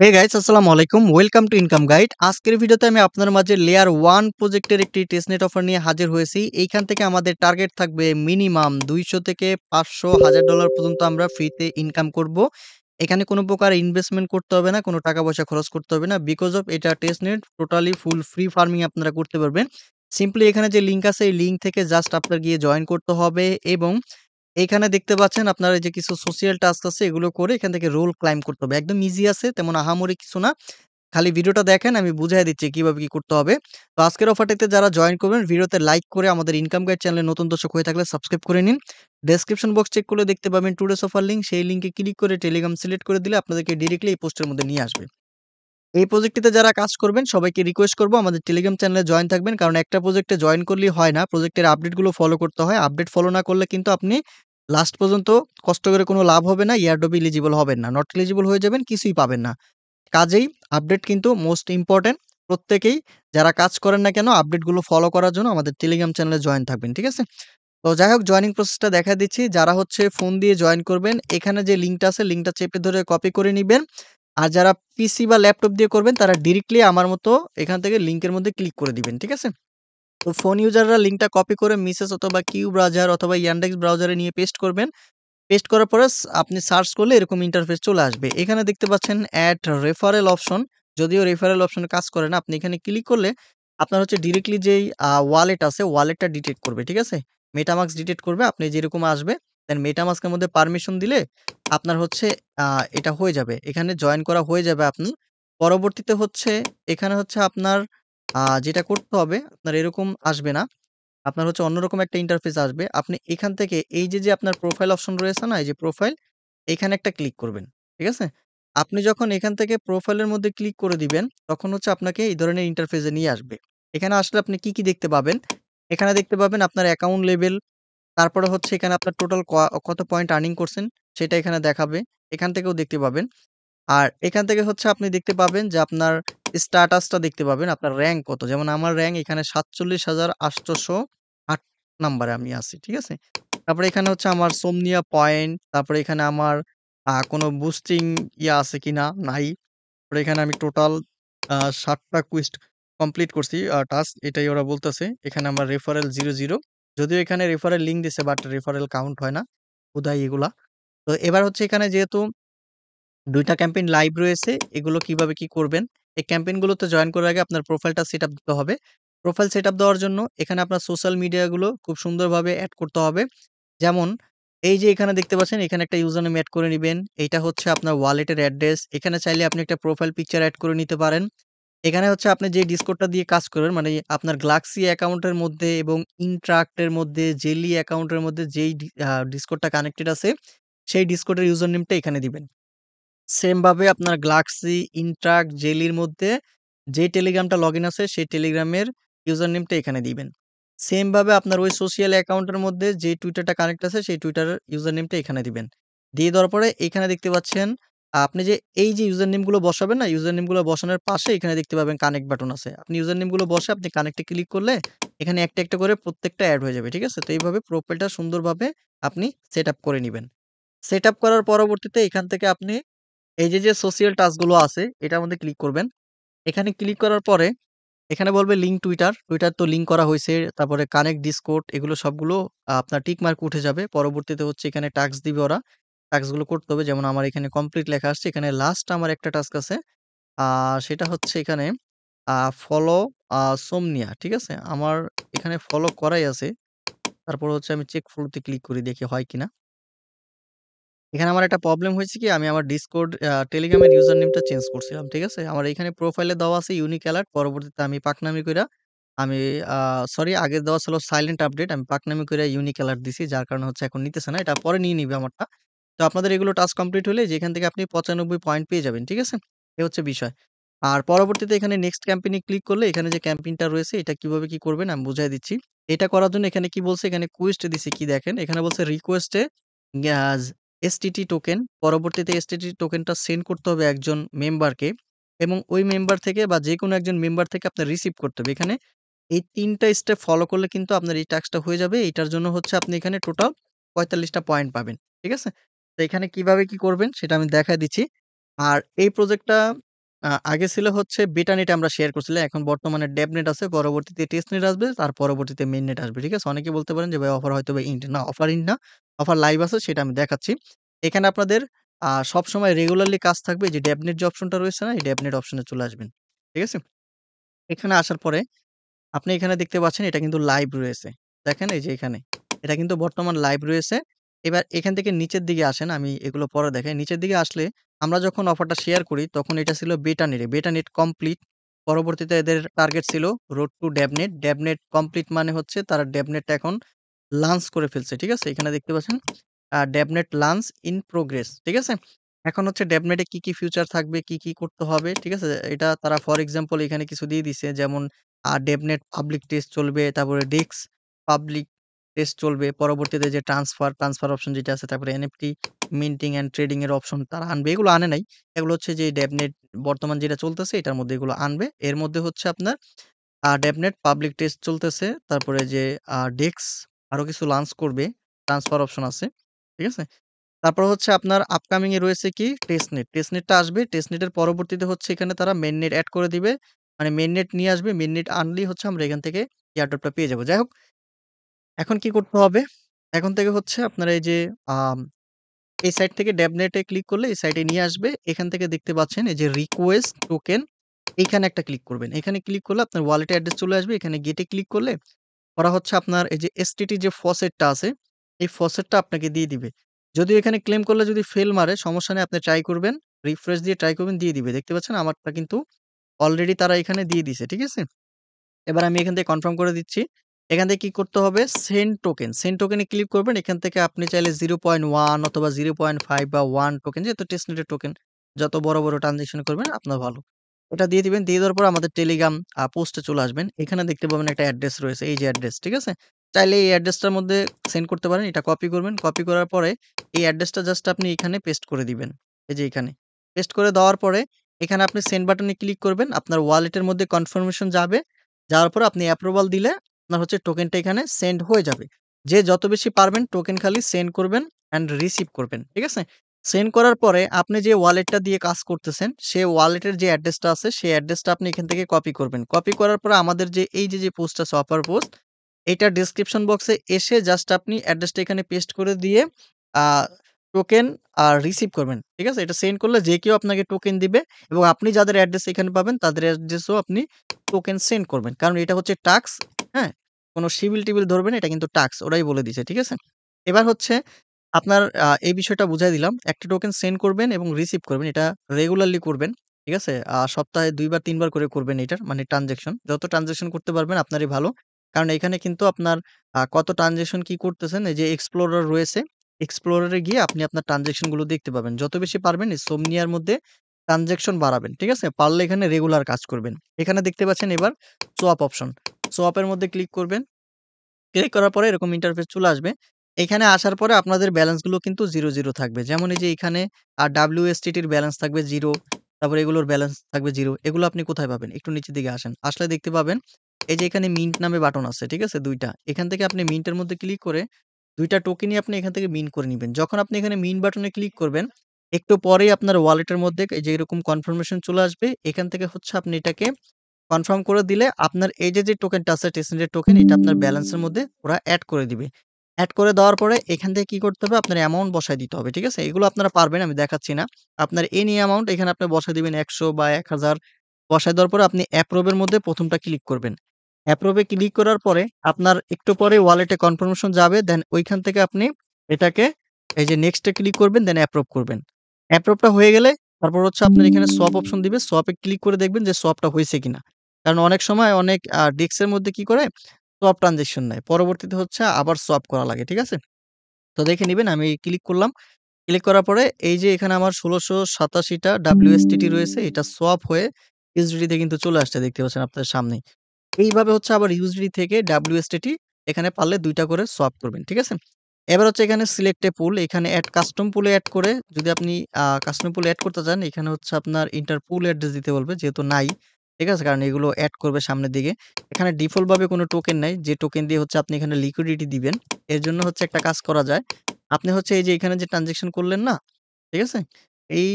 Hey guys আসসালামু আলাইকুম welcome to income guide. আজকের ভিডিওতে আমি আপনার মাঝে লেয়ার 1 প্রজেক্টের একটি টেস্টনেট অফার নিয়ে হাজির হয়েছি। এইখান থেকে আমাদের টার্গেট থাকবে মিনিমাম ২০০ থেকে ৫০০ $১,০০০ পর্যন্ত আমরা ফ্রিতে ইনকাম করব। এখানে কোনো প্রকার ইনভেস্টমেন্ট করতে হবে না, কোনো টাকা পয়সা খরচ করতে হবে না। বিকজ অফ এটা testnet totally full free farming আপনারা করতে পারবেন। সিম্পলি এখানে যে লিঙ্ক আছে এই লিঙ্ক থেকে জাস্ট আপনার গিয়ে জয়েন করতে হবে এবং এইখানে দেখতে পাচ্ছেন আপনার এই যে কিছু সোশিয়াল টাস্ক আছে এগুলো করে এখান থেকে রোল ক্লাইম করতে হবে। একদম ইজি আছে, তেমন আহামরি কিছু না। খালি ভিডিওটা দেখেন, আমি বুঝায় দিচ্ছি কিভাবে কি করতে হবে। তো আজকের অফারটিতে যারা জয়েন করবেন ভিডিওতে লাইক করে আমাদের ইনকাম গাইড চ্যানেলে নতুন দর্শক হয়ে থাকলে সাবস্ক্রাইব করে নিন। ডেসক্রিপশন বক্স চেক করলে দেখতে পাবেন টুডেস অফার লিঙ্ক, সেই লিঙ্কে ক্লিক করে টেলিগ্রাম সিলেক্ট করে দিলে আপনাদেরকে ডিরেক্টলি এই পোস্টের মধ্যে নিয়ে আসবে। এই প্রজেক্টটিতে যারা কাজ করবেন সবাইকে রিকোয়েস্ট করব আমাদের টেলিগ্রাম চ্যানেলে জয়েন থাকবেন। কারণ একটা প্রজেক্টে জয়েন করলেই হয় না, প্রজেক্টের আপডেটগুলো ফলো করতে হয়। আপডেট ফলো না করলে কিন্তু আপনি লাস্ট পর্যন্ত কষ্ট করে কোনো লাভ হবে না, এয়ারড্রপ এলিজিবল হবেন না। নট এলিজিবল হয়ে যাবেন, কিছুই পাবেন না। কাজেই আপডেট কিন্তু মোস্ট ইম্পোর্টেন্ট। প্রত্যেকেই যারা কাজ করেন না কেন আপডেটগুলো ফলো করার জন্য আমাদের টেলিগ্রাম চ্যানেলে জয়েন থাকবেন। ঠিক আছে? তো যাই হোক জয়েনিং প্রসেসটা দেখা দিচ্ছি। যারা হচ্ছে ফোন দিয়ে জয়েন করবেন, এখানে যে লিঙ্কটা আছে লিঙ্কটা চেপে ধরে কপি করে নিবেন। আর যারা পিসি বা ল্যাপটপ দিয়ে করবেন তারা ডিরেক্টলি আমার মতো এখান থেকে লিঙ্কের মধ্যে ক্লিক করে দিবেন। ঠিক আছে? তো ফোন ইউজাররা লিঙ্কটা কপি করে মিসেস অথবা কিউ ব্রাউজার অথবা ইয়ান্ডেক্স ব্রাউজারে নিয়ে পেস্ট করবেন। পেস্ট করার পরে আপনি সার্চ করলে এরকম ইন্টারফেস চলে আসবে। এখানে দেখতে পাচ্ছেন এড রেফারেল অপশন। যদিও রেফারেল অপশনে কাজ করে না। আপনি এখানে ক্লিক করলে আপনার হচ্ছে ডিরেক্টলি যেই ওয়ালেট আছে ওয়ালেটটা ডিটেক্ট করবে। ঠিক আছে? মেটামাস্ক ডিটেক্ট করবে। আপনি যেরকম আসবে দেন মেটামাস্কের মধ্যে পারমিশন দিলে আপনার হচ্ছে আ এটা হয়ে যাবে। এখানে জয়েন করা হয়ে যাবে আপনি। পরবর্তীতে হচ্ছে এখানে হচ্ছে আপনার যেটা করতে হবে আপনার এরকম আসবে না। আপনার হচ্ছে অন্যরকম একটা ইন্টারফেস আসবে। আপনি এখান থেকে এই যে আপনার প্রোফাইল অপশন রয়েছে না? এই যে প্রোফাইল, এখানে একটা ক্লিক করবেন। ঠিক আছে? আপনি যখন এখান থেকে প্রোফাইলের মধ্যে ক্লিক করে দিবেন, তখন হচ্ছে আপনাকে এই ধরনের ইন্টারফেসে নিয়ে আসবে। এখানে আসলে আপনি কি দেখতে পাবেন? এখানে দেখতে পাবেন আপনার অ্যাকাউন্ট লেভেল, তারপরে হচ্ছে এখানে আপনার টোটাল কত পয়েন্ট আর্নিং করছেন সেটা এখানে দেখাবে। এখান থেকেও দেখতে পাবেন। আর এখান থেকে হচ্ছে আপনি দেখতে পাবেন যে আপনার স্ট্যাটাসটা দেখতে পাবেন, আপনার র‍্যাংক কত। যেমন আমার র‍্যাংক এখানে ৪৭,৮০৮ নাম্বারে আমি আছি। ঠিক আছে? তারপরে এখানে হচ্ছে আমার সোমনিয়া পয়েন্ট, তারপরে এখানে আমার কোনো বুস্টিং আছে কিনা? নাই। তারপরে এখানে আমি টোটাল ৭ টা কুইজ কমপ্লিট করছি টাস্ক এটাই ওরা বলতেছে। এখানে আমার রেফারেল ০ যদিও এখানে রেফারেল লিঙ্ক দিছে বাট রেফারেল কাউন্ট হয় না। হুদাই এগুলা। তো এবার হচ্ছে এখানে যেহেতু ২ টা ক্যাম্পেইন লাইভ রয়েছে। এগুলো কিভাবে কি করবেন? এই ক্যাম্পেইন গুলোতে জয়েন করার আগে আপনার প্রোফাইলটা সেটআপ দিতে হবে। প্রোফাইল সেটআপ দেওয়ার জন্য এখানে আপনার সোশ্যাল মিডিয়া গুলো খুব সুন্দরভাবে এড করতে হবে। যেমন এই যে এখানে দেখতে পাচ্ছেন এখানে একটা ইউজার নেম এড করে নিবেন। এইটা হচ্ছে আপনার ওয়ালেটের অ্যাড্রেস। এখানে চাইলে আপনি একটা প্রোফাইল পিকচার এড করে নিতে পারেন। এখানে হচ্ছে আপনি যে ডিসকর্ডটা দিয়ে কাজ করবেন মানে আপনার গ্যালাক্সি অ্যাকাউন্টের মধ্যে এবং ইন্ট্রাক্ট এর মধ্যে, জেলি অ্যাকাউন্টের মধ্যে যেই ডিসকর্ডটা কানেক্টেড আছে সেই ডিসকর্ডের ইউজার নেমটা এখানে দিবেন। সেম ভাবে আপনার গ্যালাক্সি, ইন্ট্রাক্ট, জেলির মধ্যে যে টেলিগ্রামটা লগইন আছে সেই টেলিগ্রামের ইউজার নেমটা এখানে দিবেন। সেম ভাবে আপনার ওই সোশ্যাল অ্যাকাউন্টের মধ্যে যে টুইটারটা কানেক্ট আছে সেই টুইটারের ইউজার নেমটা এখানে দিবেন। দিয়ে দেওয়ার পরে এখানে দেখতে পাচ্ছেন আপনি যে এই যে ইউজার নেমগুলো বসাবেন না, ইউজার নেমগুলো বসানোর পাশে এখানে দেখতে পাবেন কানেক্ট বাটন আছে। আপনি ইউজার নেমগুলো বসে আপনি কানেক্ট এ ক্লিক করলে এখানে একটা, একটা করে প্রত্যেকটা এড হয়ে যাবে। ঠিক আছে? তো এইভাবে প্রোফাইলটা সুন্দরভাবে আপনি সেটআপ করে নিবেন। সেটআপ করার পরবর্তীতে এখান থেকে আপনি এই যে সোশিয়াল টাস্ক গুলো আছে এটার মধ্যে ক্লিক করবেন। এখানে ক্লিক করার পরে এখানে বলবে লিঙ্ক টুইটার। টুইটার তো লিঙ্ক করা হইছে। তারপরে কানেক্ট ডিসকর্ড এগুলো সবগুলো আপনার টিক মার্ক উঠে যাবে। পরবর্তীতে হচ্ছে এখানে টাস্ক দিবে ওরা। টাস্ক গুলো করতে হবে। যেমন আমার এখানে কমপ্লিট লেখা আসছে। এখানে লাস্ট আমার একটা টাস্ক আছে। আ সেটা হচ্ছে এখানে আ ফলো সোমনিয়া। ঠিক আছে? আমার এখানে ফলো করাই আছে। তারপর হচ্ছে আমি চেক ফলো তে ক্লিক করি দেখি হয় কিনা। এখানে আমার একটা প্রবলেম হয়েছে কি আমি আমার Discord Telegram এর ইউজার নেমটা চেঞ্জ করছিলাম। ঠিক আছে? আমার এখানে প্রোফাইলে দেওয়া আছে ইউনিক এলার্ট পরবর্তীতে আমি পাকনামি কইরা আমি আ সরি আগে দেওয়া ছিল সাইলেন্ট আপডেট আমি পাকনামি কইরা ইউনিক এলার্ট দিছি। যার কারণে হচ্ছে এখন নিতেছে না। এটা পরে নিয়ে নিবে আমারটা। তো আপনাদের এগুলো টাস্ক কমপ্লিট হলে যেখান থেকে আপনি ৯৫ পয়েন্ট পেয়ে যাবেন। ঠিক আছে? এ হচ্ছে বিষয়। আর পরবর্তীতে এখানে নেক্সট ক্যাম্পেইন এ ক্লিক করলে এখানে যে ক্যাম্পেইনটা রয়েছে এটা কিভাবে কি করবেন আমি বুঝায় দিচ্ছি। এটা করার জন্য এখানে কি বলছে এখানে কুইস্ট দিছে কি দেখেন। এখানে বলছে রিকোয়েস্ট এ গ্যাজ এসটিটি টোকেন পরবর্তীতে এসটিটি টোকেনটা সেন্ড করতে হবে একজন মেম্বারকে এবং ওই মেম্বার থেকে বা যেকোনো একজন মেম্বার থেকে আপনার রিসিভ করতে হবে। এখানে এই ৩ টা স্টেপ ফলো করলে কিন্তু আপনার এই টাস্কটা হয়ে যাবে। এটার জন্য হচ্ছে আপনি এখানে টোটাল ৪৫ টা পয়েন্ট পাবেন। ঠিক আছে? তো এখানে কিভাবে কি করবেন সেটা আমি দেখায় দিচ্ছি। আর এই প্রজেক্টটা আগে ছিল হচ্ছে বেটানেটে আমরা শেয়ার করছিলাম। এখন বর্তমানে ডেভনেট আছে, পরবর্তীতে টেস্টনেট আসবে, তার পরবর্তীতে মেইননেট আসবে। ঠিক আছে? অনেকে বলতে পারেন যে ভাই অফার হয়তোবা ইন্ড। না, অফার ইন্ড না। অফার লাইভ আছে, সেটা আমি দেখাচ্ছি। এখানে আপনাদের সবসময় রেগুলারলি কাজ থাকবে। এই যে ডেভনেট যে অপশনটা রয়েছে না? এই ডেভনেট অপশনে চলে আসবেন। ঠিক আছে? এখানে আসার পরে আপনি এখানে দেখতে পাচ্ছেন এটা কিন্তু লাইভ রয়েছে। দেখেন এই যে এখানে। এটা কিন্তু বর্তমান লাইভ রয়েছে। এবার এখান থেকে নিচের দিকে আসেন, আমি এগুলো পরে দেখাই। নিচের দিকে আসলে আমরা যখন অফারটা শেয়ার করি তখন এটা ছিল বেটা নেটে। বেটা নেট কমপ্লিট। পরবর্তীতে এদের টার্গেট ছিল রোড টু ডেভনেট। ডেভনেট কমপ্লিট মানে হচ্ছে তারা ডেভনেটটা এখন লঞ্চ করে ফেলছে। ঠিক আছে? এখানে দেখতে পাচ্ছেন ডেভনেট লঞ্চ ইন প্রোগ্রেস। ঠিক আছে? এখন হচ্ছে ডেভনেটে কি ফিউচার থাকবে, কি করতে হবে। ঠিক আছে? এটা তারা ফর এক্সাম্পল এখানে কিছু দিয়ে দিছে। যেমন ডেভনেট পাবলিক টেস্ট চলবে, তারপরে ডিস্ক পাবলিক টেস্ট চলবে। পরবর্তীতে যে ট্রান্সফার অপশন যেটা আছে, তারপরে এনএফটি মিন্টিং অ্যান্ড ট্রেডিং এর অপশন তারা আনবে। এগুলো আনে নাই। এগুলো হচ্ছে যে ডেভনেট বর্তমান যেটা চলতেছে এটার মধ্যে এগুলো আনবে। এর মধ্যে হচ্ছে আপনার ডেভনেট পাবলিক টেস্ট চলতেছে। তারপরে যে ডেক্স আরো কিছু লঞ্চ করবে। ট্রান্সফার অপশন আছে। ঠিক আছে? তারপর হচ্ছে আপনার আপকামিং এ রয়েছে কি টেস্টনেট। টেস্টনেটটা আসবে। টেস্টনেটের পরবর্তীতে হচ্ছে এখানে তারা মেইননেট এড করে দিবে। মানে মেইননেট নিয়ে আসবে। মেইননেট আনলেই হচ্ছে আমরা এখান থেকে এয়ারড্রপটা পেয়ে যাবো। যাই হোক, এখন কি করতে হবে? এখন থেকে হচ্ছে আপনার এই যে আম এই সাইট থেকে ডেভনেটে ক্লিক করলে এই সাইটে নিয়ে আসবে। এখান থেকে দেখতে পাচ্ছেন এই যে রিকোয়েস্ট টোকেন, এইখানে একটা ক্লিক করবেন। এখানে ক্লিক করলে আপনার ওয়ালেট অ্যাড্রেস চলে আসবে। এখানে গেটে ক্লিক করলে ওরা হচ্ছে আপনার এই যে এসটিটি যে ফসেটটা আছে, এই ফসেটটা আপনাকে দিয়ে দিবে। যদিও এখানে ক্লেম করলে যদি ফেল মারে সমস্যা নেই, আপনি ট্রাই করবেন। রিফ্রেশ দিয়ে ট্রাই করবেন, দিয়ে দিবে। দেখতে পাচ্ছেন আমারটা কিন্তু অলরেডি তারা এখানে দিয়ে দিছে। ঠিক আছে? এবার আমি এখান থেকে কনফার্ম করে দিচ্ছি। এখান থেকে কি করতে হবে? Send token. সেন্ড টোকেনে ক্লিক করবেন। এখান থেকে আপনি চাইলে 0.1 অথবা 0.5 বা 1 টোকেন, যেহেতু টেস্টনেটের টোকেন, যত বড় ট্রান্সেকশন করবেন আপনার ভালো। এটা দিয়ে দিবেন। দিয়ে দেওয়ার পর আমাদের টেলিগ্রাম পোস্টে চলে আসবেন। এখানে দেখতে পাবেন একটা অ্যাড্রেস রয়েছে। এই যে অ্যাড্রেস, ঠিক আছে? চাইলে এই অ্যাড্রেসটার মধ্যে সেন্ড করতে পারেন। এটা কপি করবেন। কপি করার পরে এই অ্যাড্রেসটা জাস্ট আপনি এখানে পেস্ট করে দিবেন। এই যে এখানে। পেস্ট করে দেওয়ার পরে এখানে আপনি সেন্ড বাটনে ক্লিক করবেন। আপনার ওয়ালেটের মধ্যে কনফার্মেশন যাবে। যাওয়ার পরে আপনি অ্যাপ্রুভাল দিলে আপনার হচ্ছে টোকেনটা এখানে সেন্ড হয়ে যাবে। যে যত বেশি পারবেন টোকেন খালি সেন্ড করবেন অ্যান্ড রিসিভ করবেন। ঠিক আছে? সেন্ড করার পরে আপনি যে ওয়ালেটটা দিয়ে কাজ করতেছেন, সে ওয়ালেটের যে অ্যাড্রেসটা আছে, সেই অ্যাড্রেসটা আপনি এখান থেকে কপি করবেন। কপি করার পরে আমাদের যে এই যে পোস্ট আছে অফার পোস্ট, এইটার ডেসক্রিপশন বক্সে এসে জাস্ট আপনি অ্যাড্রেসটা এখানে পেস্ট করে দিয়ে আ টোকেন রিসিভ করবেন। ঠিক আছে? এটা সেন্ড করলে যে কেউ আপনাকে টোকেন দিবে এবং আপনি যাদের অ্যাড্রেস এখানে পাবেন তাদের অ্যাড্রেসেও আপনি টোকেন সেন্ড করবেন। কারণ এটা হচ্ছে টাস্ক, হ্যাঁ? কোন সিভিল-টিবিল ধরবে না, এটা কিন্তু টাস্ক। ওরাই বলে দিছে। ঠিক আছে? এবার হচ্ছে আপনার এই বিষয়টা বুঝাই দিলাম। একটা টোকেন সেন্ড করবেন এবং রিসিভ করবেন। এটা রেগুলারলি করবেন। ঠিক আছে? সপ্তাহে ২ বার ৩ বার করে করবেন এটার মানে ট্রান্সেকশন। যত ট্রান্সেকশন করতে পারবেন আপনারই ভালো। কারণ এখানে কিন্তু আপনার কত ট্রান্সেকশন কি করতেছেন এই যে এক্সপ্লোরার রয়েছে। এক্সপ্লোরার এ গিয়ে আপনি আপনার ট্রান্সেকশন গুলো দেখতে পাবেন। যত বেশি পারবেন এই সোমনিয়ার মধ্যে ট্রান্সেকশন বাড়াবেন। ঠিক আছে? পারলে এখানে রেগুলার কাজ করবেন। এখানে দেখতে পাচ্ছেন এবার সোয়াপ অপশন। সোয়াপ এর মধ্যে ক্লিক করবেন। ক্লিক করার পরে এরকম ইন্টারফেস চলে আসবে। এখানে আসার পরে আপনাদের ব্যালেন্স গুলো কিন্তু 0 থাকবে। যেমন এই যে এখানে WSTT র ব্যালেন্স থাকবে 0, তারপরে এগুলোর ব্যালেন্স থাকবে 0। এগুলো আপনি কোথায় পাবেন? একটু নিচের দিকে আসেন। আসলে দেখতে পাবেন এই যে এখানে মিন্ট নামে বাটন আছে। ঠিক আছে? ২ টা। এখান থেকে আপনি মিন্টের মধ্যে ক্লিক করে ২ টা টোকেনই আপনি এখান থেকে মিন্ট করে নিবেন। যখন আপনি এখানে মিন্ট বাটনে ক্লিক করবেন, একটু পরেই আপনার ওয়ালেটের মধ্যে এই যে এরকম কনফার্মেশন চলে আসবে। এখান থেকে হচ্ছে আপনি এটাকে কনফার্ম করে দিলে আপনার এই যে টোকেনটা আছে টেসেন্টের টোকেন, এটা আপনার ব্যালেন্সের মধ্যে ওরা এড করে দিবে। এড করে দেওয়ার পরে এখান থেকে কি করতে হবে? আপনার অ্যামাউন্ট বসায় দিতে হবে। ঠিক আছে? এগুলো আপনারা পারবেন, আমি দেখাচ্ছি না। আপনার এনি অ্যামাউন্ট এখানে আপনি বসায় দিবেন ১০০ বা ১০০০ বসায় দেওয়ার পরে আপনি অ্যাপ্রুভ এর মধ্যে ১ম টা ক্লিক করবেন। অ্যাপ্রুভ এ ক্লিক করার পরে আপনার একটু পরে ওয়ালেটে কনফার্মেশন যাবে। দেন ঐখান থেকে আপনি এটাকে এই যে নেক্সট এ ক্লিক করবেন, দেন অ্যাপ্রুভ করবেন। অ্যাপ্রুভটা হয়ে গেলে তারপর হচ্ছে আপনার এখানে সোয়াপ অপশন দিবে। সোয়াপ এ ক্লিক করে দেখবেন যে সোয়াপটা হইছে কিনা। কারণ অনেক সময় অনেক ডেস্ক এর মধ্যে কি করে সোয়াপ ট্রান্সেকশন নেয়। পরবর্তীতে হচ্ছে আবার সোয়াপ করা লাগে। ঠিক আছে? তো দেখে নিবেন। আমি ক্লিক করলাম। ক্লিক করার পরে এই যে এখানে আমার ১৬৮৭ টা WSTT রয়েছে। এটা সোয়াপ হয়ে USDT তে কিন্তু চলে আসছে, দেখতে পাচ্ছেন আপনার সামনেই। এইভাবে হচ্ছে আবার USDT থেকে WSDT এখানে পারলে ২ টা করে সোয়াপ করবেন। ঠিক আছে? এবার হচ্ছে এখানে সিলেক্ট এ পুল, এখানে এড কাস্টম পুল এ এড করে যদি আপনি কাস্টম পুল এড করতে চান, এখানে হচ্ছে আপনার ইন্টার পুল অ্যাড্রেস দিতে বলবে, যেহেতু নাই। ঠিক আছে? কারণ এগুলো এড করবে সামনের দিকে। এখানে ডিফল্ট ভাবে কোনো টোকেন নাই। যে টোকেন দিয়ে হচ্ছে আপনি এখানে লিকুইডিটি দিবেন। এর জন্য হচ্ছে একটা কাজ করা যায়। আপনি হচ্ছে এই যে এখানে যে ট্রান্সেকশন করলেন না? ঠিক আছে? এই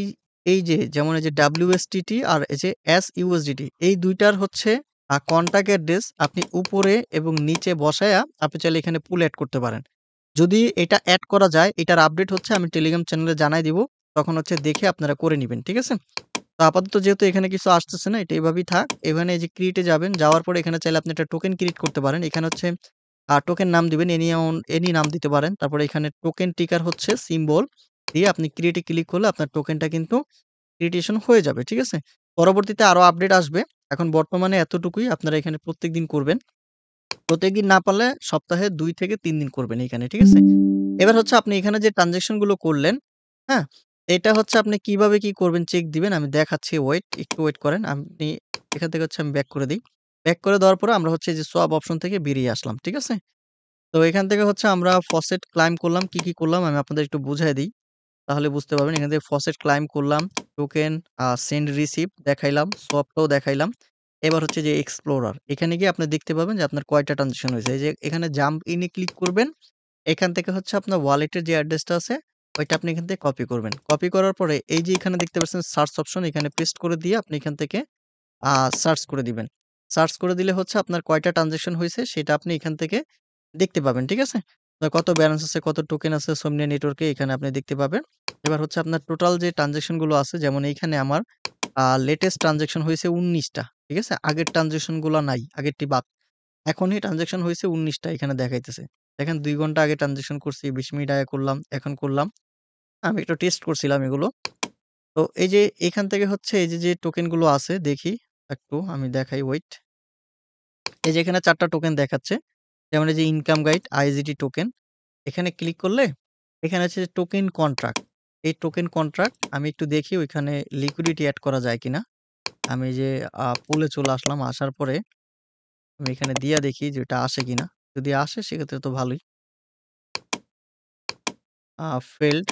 এই যে যেমন এই যে WSTT আর এই যে SUSDT এই ২ টার হচ্ছে কন্টাক্ট অ্যাড্রেস আপনি উপরে এবং নিচে বসায়া আপনি চাইলে এখানে পুল এড করতে পারেন। যদি এটা এড করা যায়, এটার আপডেট হচ্ছে আমি টেলিগ্রাম চ্যানেলে জানায় দিব। তখন হচ্ছে দেখে আপনারা করে নিবেন। ঠিক আছে? তো আপাতত যেহেতু এখানে কিছু আসতেছে না, এটা এভাবেই থাক। এখানে এই যে ক্রিয়েট এ যাবেন, যাওয়ার পরে এখানে চাইলে আপনি একটা টোকেন ক্রিয়েট করতে পারেন। এখানে হচ্ছে টোকেন নাম দিবেন, এনি নাম দিতে পারেন। তারপরে এখানে টোকেন টিকার হচ্ছে সিম্বল দিয়ে আপনি ক্রিয়েট এ ক্লিক করলে আপনার টোকেনটা কিন্তু ক্রিয়েটেশন হয়ে যাবে। ঠিক আছে? পরবর্তীতে আরো আপডেট আসবে। এখন বর্তমানে এতটুকুই আপনারা এখানে প্রত্যেকদিন করবেন। প্রত্যেকদিন না পারলে সপ্তাহে ২ থেকে ৩ দিন করবেন এইখানে। ঠিক আছে? এবার হচ্ছে আপনি এখানে যে ট্রান্সেকশন গুলো করলেন, হ্যাঁ? এটা হচ্ছে আপনি কিভাবে কি করবেন চেক দিবেন। আমি দেখাচ্ছি একটু ওয়েট করেন। আপনি এখান থেকে হচ্ছে আমি ব্যাক করে দেই। ব্যাক করে দেওয়ার পরে আমরা হচ্ছে এই যে সোয়াপ অপশন থেকে বেরিয়ে আসলাম। ঠিক আছে? তো এখান থেকে হচ্ছে আমরা ফসেট ক্লাইম করলাম। কি করলাম আমি আপনাদের একটু বুঝায় দিই। তাহলে বুঝতে পারবেন। এখান থেকে ফসেট ক্লাইম করলাম, টোকেন সেন্ড রিসিভ দেখাইলাম, সোয়াপটাও দেখাইলাম। এবার হচ্ছে যে এক্সপ্লোরার। এখানে গিয়ে আপনি দেখতে পাবেন যে আপনার কয়টা ট্রান্সেকশন হয়েছে। এই যে এখানে জাম্প ইন এ ক্লিক করবেন। এখান থেকে হচ্ছে আপনার ওয়ালেটের যে অ্যাড্রেসটা আছে, ওইটা আপনি এখান থেকে কপি করবেন। কপি করার পরে এই যে এখানে দেখতে পাচ্ছেন সার্চ অপশন এখানে পেস্ট করে দিয়ে আপনি এখান থেকে আ সার্চ করে দিবেন। সার্চ করে দিলে হচ্ছে আপনার কয়টা ট্রান্সেকশন হইছে সেটা আপনি এখান থেকে দেখতে পাবেন। ঠিক আছে? কত ব্যালেন্স আছে, কত টোকেন আছে সোমনিয়া নেটওয়ার্কে এখানে আপনি দেখতে পাবেন। এবার হচ্ছে আপনার টোটাল যে ট্রান্সেকশন গুলো আছে যেমন এইখানে আমার লেটেস্ট ট্রান্সেকশন হইছে ১৯ টা। ঠিক আছে? আগের ট্রান্সেকশন গুলা নাই। আগেরটি বাদ। এখনই ট্রান্সেকশন হইছে ১৯ টা এখানে দেখাইতেছে। দেখেন ২ ঘন্টা আগে ট্রান্সেকশন করছি, ২০ মিনিট আগে করলাম, এখন করলাম। আমি একটু টেস্ট করছিলাম এগুলো। তো এই যে এখান থেকে হচ্ছে এই যে টোকেন গুলো আছে দেখি একটু আমি দেখাই ওয়েট। এই যে এখানে ৪ টা টোকেন দেখাচ্ছে। যেমন এই যে ইনকাম গাইড, আইজিটি টোকেন। এখানে ক্লিক করলে এখানে আছে যে টোকেন কন্ট্রাক্ট। এই টোকেন কন্ট্রাক্ট আমি একটু দেখি ওইখানে লিকুইডিটি এড করা যায় কিনা। আমি যে পুলে চলে আসলাম। আসার পরে আমি এখানে দিয়া দেখি যে ওটা আসে কিনা। যদি আসে সেক্ষেত্রে তো ভালোই। ফেইল্ড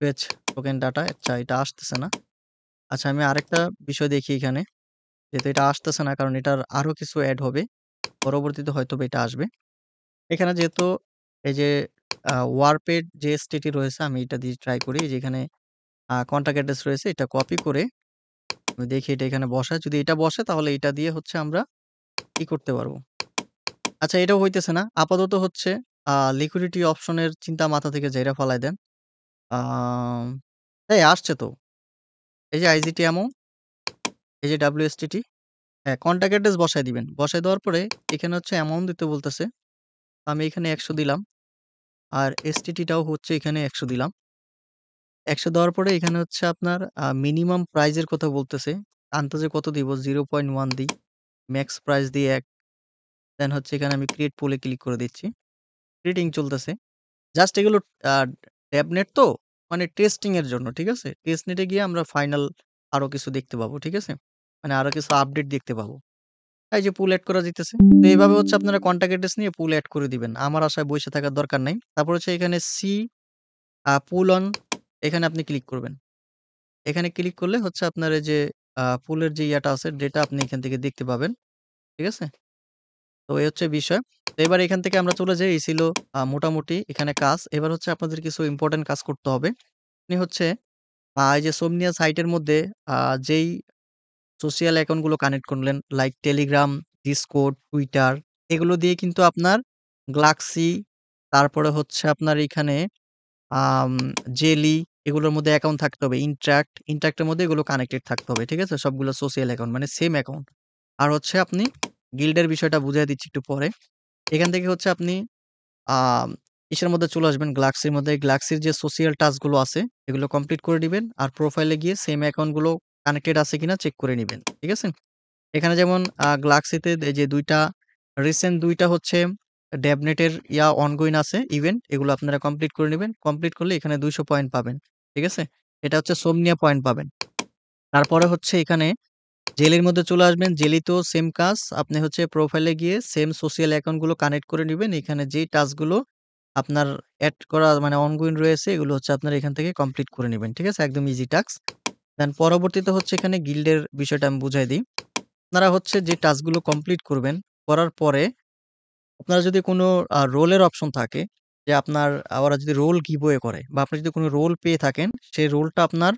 ফেচ টোকেন ডাটা আচ্ছা এটা আসতেছে না। আচ্ছা আমি আরেকটা বিষয় দেখি এখানে। যেহেতু এটা আসতেছে না কারণ এটার আরো কিছু এড হবে। পরবর্তীতে হয়তোবা এটা আসবে। এখানে যেহেতু এই যে ওয়ারপেড যে এসটিটি রয়েছে আমি এটা দিয়ে ট্রাই করি। এই যে এখানে কনট্যাক্ট অ্যাড্রেস রয়েছে এটা কপি করে আমি দেখি এটা এখানে বসায়। যদি এটা বসে তাহলে এটা দিয়ে হচ্ছে আমরা কি করতে পারবো। আচ্ছা এটাও হইতেছে না। আপাতত হচ্ছে লিকুইডিটি অপশনের চিন্তা মাথা থেকে ঝাইড়া ফালায় দেন। আম এই আসছে তো। এই যে আইজিটি অ্যামাউন্ট, এই যে WSTT হ্যাঁ, কনট্যাক্ট অ্যাড্রেস বসায় দিবেন। বসায় দেওয়ার পরে এখানে হচ্ছে অ্যামাউন্ট দিতে বলতেছে। আমি এখানে ১০০ দিলাম। আর এসটিটি টাও হচ্ছে এখানে ১০০ দিলাম। ১০০ দেওয়ার পরে এখানে হচ্ছে আপনার মিনিমাম প্রাইস এর কথা বলতেছে। আন্দাজে কত দিব? 0.1 দিই। ম্যাক্স প্রাইস দিই ১। দেন হচ্ছে এখানে আমি ক্রিয়েট পুল এ ক্লিক করে দিচ্ছি। ক্রিয়েটিং চলতেছে। জাস্ট এগুলো আ ট্যাবনেট তো মানে টেস্টিং এর জন্য। ঠিক আছে? টেস্টনেটে গিয়ে আমরা ফাইনাল আরো কিছু দেখতে পাবো। ঠিক আছে? মানে আরো কিছু আপডেট দেখতে পাবো। এই যে পুল এড করা যাইতেছে। তো এভাবে হচ্ছে আপনারা কনট্যাক্ট অ্যাড্রেস নিয়ে পুল এড করে দিবেন। আমার আশায় বইসা থাকার দরকার নাই। তারপর হচ্ছে এখানে পুল অন এখানে আপনি ক্লিক করবেন। এখানে ক্লিক করলে হচ্ছে আপনার এই যে পুলের যে ইয়াটা আছে ডেটা আপনি এখান থেকে দেখতে পাবেন। ঠিক আছে? তো এই হচ্ছে বিষয়। তো এবার এখান থেকে আমরা চলে যাই। এই ছিল মোটামুটি এখানে কাজ। এবার হচ্ছে আপনাদের কিছু ইম্পোর্টেন্ট কাজ করতে হবে। আপনি হচ্ছে এই যে সোমনিয়া সাইটের মধ্যে আ যেই সোশ্যাল অ্যাকাউন্ট গুলো কানেক্ট করলেন লাইক টেলিগ্রাম, ডিসকর্ড, টুইটার এগুলো দিয়ে কিন্তু আপনার গ্লাক্সি তারপরে হচ্ছে আপনার এখানে আম জেলি এগুলোর মধ্যে অ্যাকাউন্ট থাকতে হবে। ইন্ট্রাক্ট এর মধ্যে এগুলো কানেক্টেড থাকতে হবে। ঠিক আছে? সবগুলো সোশ্যাল অ্যাকাউন্ট মানে সেম অ্যাকাউন্ট। আর হচ্ছে আপনি গিল্ডের বিষয়টা বুঝায় দিচ্ছি একটু পরে। এখান থেকে হচ্ছে আপনি আম ইসের মধ্যে চলে আসবেন গ্লাক্সির মধ্যে। গ্লাক্সির যে সোশ্যাল টাস্ক গুলো আছে এগুলো কমপ্লিট করে দিবেন। আর প্রোফাইলে গিয়ে সেম অ্যাকাউন্ট গুলো কানেক্টেড আছে কিনা চেক করে নিবেন। ঠিক আছে? এখানে যেমন গ্লাক্সিতে এই যে ২ টা রিসেন্ট ২ টা হচ্ছে ডেভনেটের অনগোইং আছে ইভেন্ট এগুলো আপনারা কমপ্লিট করে নিবেন। কমপ্লিট করলে এখানে ২০০ পয়েন্ট পাবেন। ঠিক আছে? এটা হচ্ছে সোমনিয়া পয়েন্ট পাবেন। তারপরে হচ্ছে এখানে জেলির মধ্যে চলে আসবেন। জেলিতেও সেম কাজ। আপনি হচ্ছে প্রোফাইলে গিয়ে সেম সোশ্যাল অ্যাকাউন্ট গুলো কানেক্ট করে নিবেন। এখানে যেই টাস্ক গুলো আপনার এড করা মানে অনগোইং রয়েছে এগুলো হচ্ছে আপনারা এখান থেকে কমপ্লিট করে নিবেন। ঠিক আছে? একদম ইজি টাস্ক। দেন পরবর্তীতে হচ্ছে এখানে গিল্ডের বিষয়টা আমি বুঝাই দিই। আপনারা হচ্ছে যে টাস্কগুলো কমপ্লিট করবেন, করার পরে আপনার যদি কোনো রোলের অপশন থাকে যে আপনার ওরা যদি রোল গিভওয়ে করে বা আপনি যদি কোনো রোল পেয়ে থাকেন, সেই রোলটা আপনার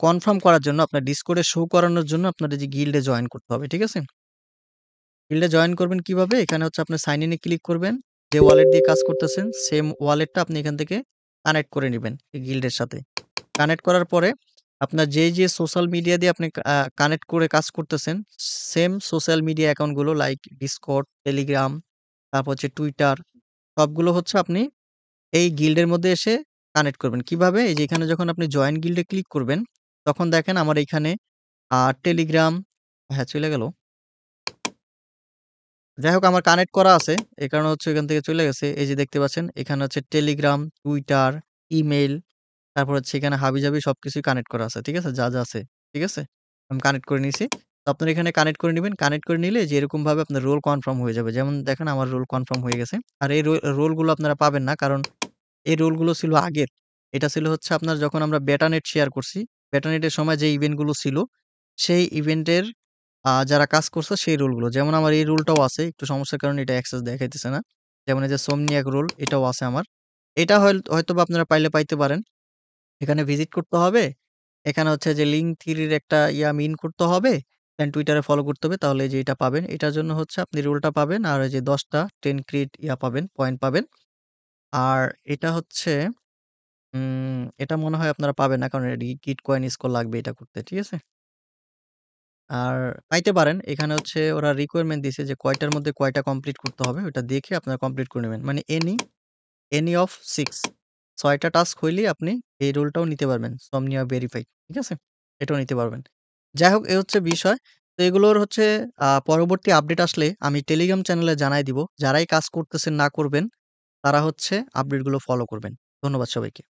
কনফার্ম করার জন্য আপনার Discord এ শো করানোর জন্য আপনার এই যে গিল্ডে জয়েন করতে হবে। ঠিক আছে? গিল্ডে জয়েন করবেন কিভাবে? এখানে হচ্ছে আপনার সাইন ইন এ ক্লিক করবেন। যে ওয়ালেট দিয়ে কাজ করতেছেন সেম ওয়ালেটটা আপনি এখান থেকে কানেক্ট করে নিবেন এই গিল্ডের সাথে। কানেক্ট করার পরে আপনার যে সোশ্যাল মিডিয়া দিয়ে আপনি কানেক্ট করে কাজ করতেছেন, সেম সোশ্যাল মিডিয়া অ্যাকাউন্ট গুলো লাইক Discord, Telegram, তারপর হচ্ছে Twitter সবগুলো হচ্ছে আপনি এই গিল্ডের মধ্যে এসে কানেক্ট করবেন। কিভাবে? এই যে এখানে যখন আপনি জয়েন গিল্ডে ক্লিক করবেন, তখন দেখেন আমার এইখানে Telegram হ্যাঁ, চলে গেল। যাই হোক আমার কানেক্ট করা আছে। এই কারণে হচ্ছে এখান থেকে চলে গেছে। এই যে দেখতে পাচ্ছেন এখানে হচ্ছে Telegram, Twitter, ইমেইল তারপর হচ্ছে এখানে হাবিজাবি সবকিছুই কানেক্ট করা আছে। ঠিক আছে? যা আছে। ঠিক আছে? আমি কানেক্ট করে নিছি। তো আপনারা এখানে কানেক্ট করে নিবেন। কানেক্ট করে নিলে যে এরকমভাবে আপনার রোল কনফার্ম হয়ে যাবে। যেমন দেখেন আমার রোল কনফার্ম হয়ে গেছে। আর এই রোলগুলো আপনারা পাবেন না। কারণ এই রোলগুলো ছিল আগের। এটা ছিল হচ্ছে আপনার যখন আমরা বেটানেট শেয়ার করছি। বেটানেটের সময় যে ইভেন্টগুলো ছিল, সেই ইভেন্টের যারা কাজ করছে সেই রোলগুলো। যেমন আমার এই রোলটাও আছে। একটু সমস্যার কারণে এটা অ্যাক্সেস দেখাইতেছে না। যেমন এই যে সোমনিয়াক রোল এটাও আছে আমার। এটা হয়তোবা আপনারা পাইলে পাইতে পারেন। এখানে ভিজিট করতে হবে। এখানে হচ্ছে যে লিঙ্ক 3 এর একটা মিন করতে হবে। দেন Twitter এ ফলো করতে হবে। তাহলে এই যে এটা পাবেন। এটার জন্য হচ্ছে আপনি রোলটা পাবেন। আর ওই যে ১০ টা 10 ক্রেডিট পাবেন, পয়েন্ট পাবেন। আর এটা হচ্ছে এটা মনে হয় আপনারা পাবেন না। কারণ গিটকয়েন স্কোর লাগবে এটা করতে। ঠিক আছে? আর পাইতে পারেন। এখানে হচ্ছে ওরা রিকোয়ারমেন্ট দিছে যে কয়টার মধ্যে কয়টা কমপ্লিট করতে হবে। ওটা দেখে আপনারা কমপ্লিট করে নিবেন। মানে এনি অফ 6 ৬ টা টাস্ক হইলেই আপনি এই রোলটাও নিতে পারবেন। Somnia verified. ঠিক আছে? এটাও নিতে পারবেন। যাই হোক, হচ্ছে বিষয়। তো এগুলোর হচ্ছে পরবর্তী আপডেট আসলে আমি টেলিগ্রাম চ্যানেলে জানায় দিব। যারাই কাজ করতেছেন না করবেন, তারা হচ্ছে আপডেটগুলো ফলো করবেন। ধন্যবাদ সবাইকে।